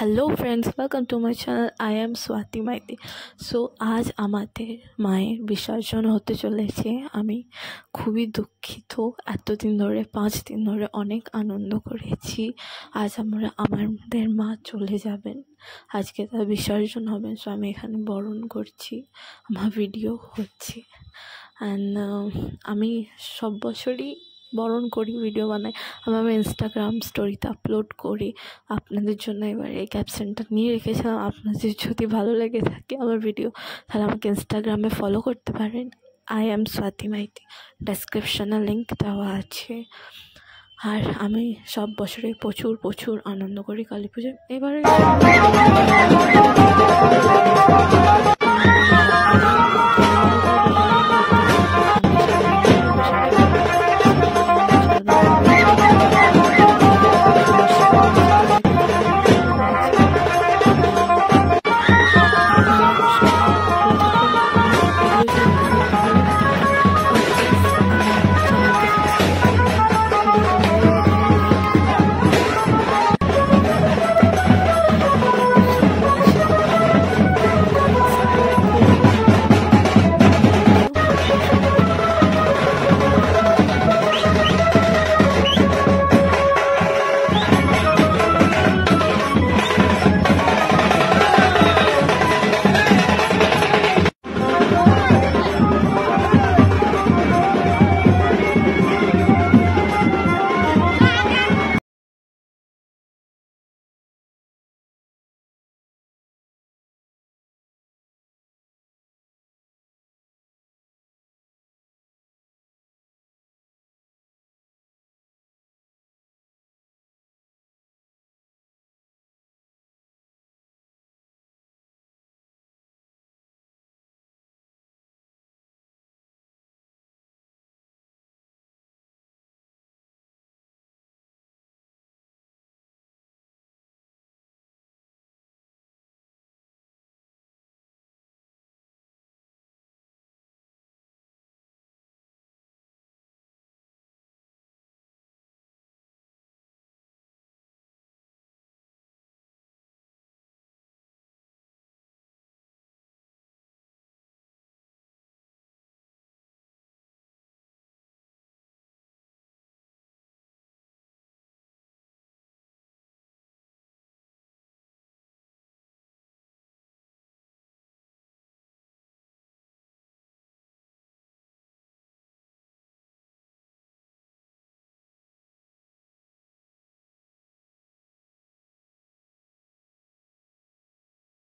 Hello friends, welcome to my channel. I am Swati Maiti. So আজ আমাদের মায়ের বিসর্জন হতে চলেছে। আমি খুবই দুঃখিত। এতদিন ধরে 5 দিন ধরে অনেক আনন্দ করেছি। আজ আমাদের মা চলে যাবেন, আজকে তার বিসর্জন হবেন। সো আমি এখানে বরণ করছি, আমার ভিডিও হচ্ছে। অ্যান্ড আমি সব বছরই বরণ করি, ভিডিও বানাই, আমি ইনস্টাগ্রাম স্টোরিতে আপলোড করি। আপনাদের জন্য এবার এই ক্যাপশনটা নিয়ে রেখেছিলাম। আপনাদের যদি ভালো লেগে থাকে আমার ভিডিও, তাহলে আমাকে ইনস্টাগ্রামে ফলো করতে পারেন। আই এম স্বাতি মাইতি, ডেসক্রিপশনে লিঙ্ক দেওয়া আছে। আর আমি সব বছরে প্রচুর প্রচুর আনন্দ করি কালী পুজোয়। এবারে